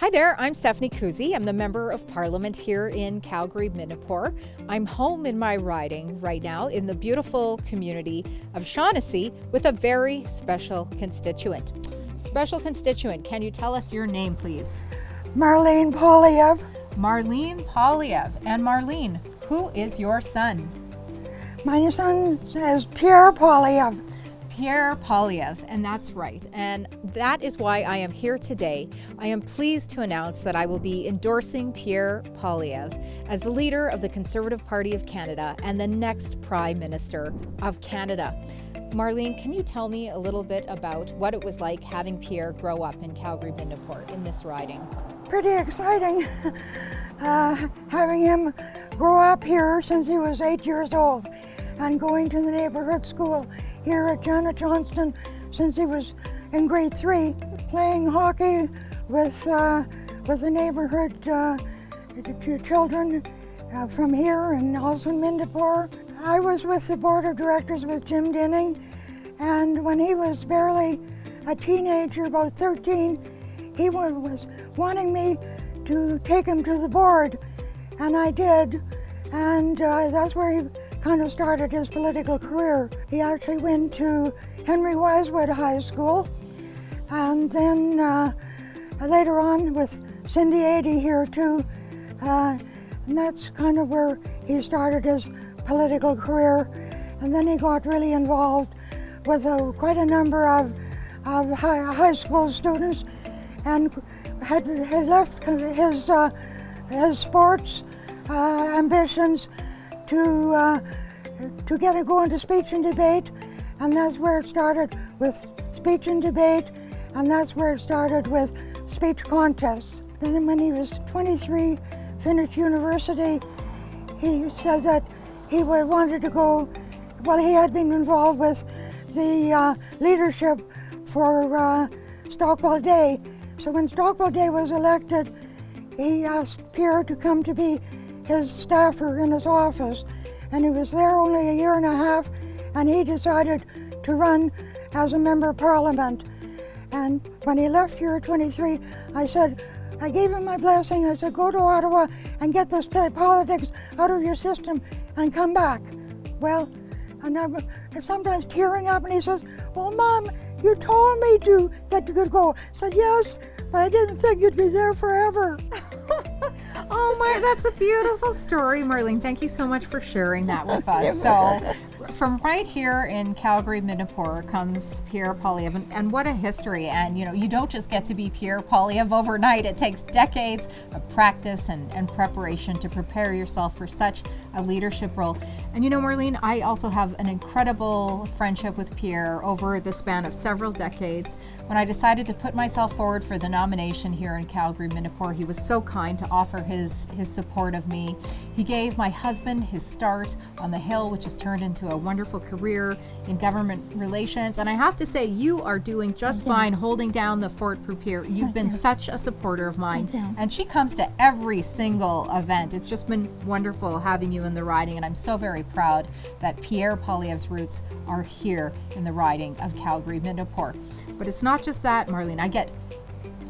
Hi there, I'm Stephanie Kusie. I'm the Member of Parliament here in Calgary-Minnehaha. I'm home in my riding right now in the beautiful community of Shaughnessy with a very special constituent. Special constituent, can you tell us your name, please? Marlene Poilievre. Marlene Poilievre. And Marlene, who is your son? My son is Pierre Poilievre. Pierre Poilievre, and that's right. And that is why I am here today. I am pleased to announce that I will be endorsing Pierre Poilievre as the leader of the Conservative Party of Canada and the next Prime Minister of Canada. Marlene, can you tell me a little bit about what it was like having Pierre grow up in Calgary-Minnehaha in this riding? Pretty exciting having him grow up here since he was 8 years old and going to the neighborhood school here at Janet Johnston since he was in grade 3, playing hockey with the neighborhood children from here and also in Minnehaha. I was with the board of directors with Jim Dinning, and when he was barely a teenager, about 13, he was wanting me to take him to the board, and I did, and that's where he kind of started his political career. He actually went to Henry Wisewood High School, and then later on with Cindy Adey here too, and that's kind of where he started his political career. And then he got really involved with quite a number of high school students, and had left his sports ambitions to go into speech and debate, and that's where it started with speech and debate, and that's where it started with speech contests. Then when he was 23, finished university, he said that he wanted to go, well, he had been involved with the leadership for Stockwell Day. So when Stockwell Day was elected, he asked Pierre to come to be his staffer in his office, and he was there only a year and a half, and he decided to run as a member of parliament. And when he left here at 23, I gave him my blessing. I said, go to Ottawa and get this politics out of your system and come back. Well, and I'm sometimes tearing up, and he says, well, Mom, you told me that you could go. I said, yes, but I didn't think you'd be there forever. Oh my, that's a beautiful story, Marlene. Thank you so much for sharing that with us. So from right here in Calgary-Minnehaha comes Pierre Poilievre, and what a history. And you don't just get to be Pierre Poilievre overnight. It takes decades of practice and preparation to prepare yourself for such a leadership role. And Marlene, I also have an incredible friendship with Pierre over the span of several decades. When I decided to put myself forward for the nomination here in Calgary-Minnehaha, he was so kind to offer his support of me. He gave my husband his start on the Hill, which has turned into a wonderful career in government relations. And I have to say, you are doing just fine holding down the fort for Pierre. You've been such a supporter of mine. And she comes to every single event. It's just been wonderful having you in the riding, and I'm so very proud that Pierre Poilievre's roots are here in the riding of Calgary-Minnehaha. But it's not just that, Marlene. I get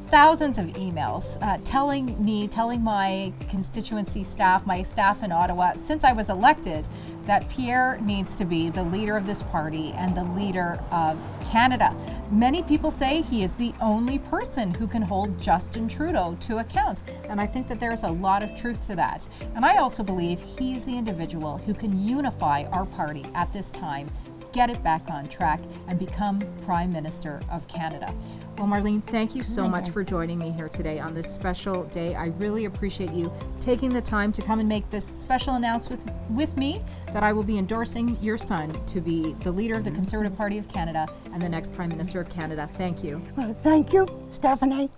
thousands of emails telling my constituency staff, my staff in Ottawa, since I was elected, that Pierre needs to be the leader of this party and the leader of Canada. Many people say he is the only person who can hold Justin Trudeau to account, and I think that there's a lot of truth to that. And I also believe he's the individual who can unify our party at this time, get it back on track, and become Prime Minister of Canada. Well, Marlene, thank you so much for joining me here today on this special day. I really appreciate you taking the time to come and make this special announcement with me that I will be endorsing your son to be the leader of the Conservative Party of Canada and the next Prime Minister of Canada. Thank you. Well, thank you, Stephanie.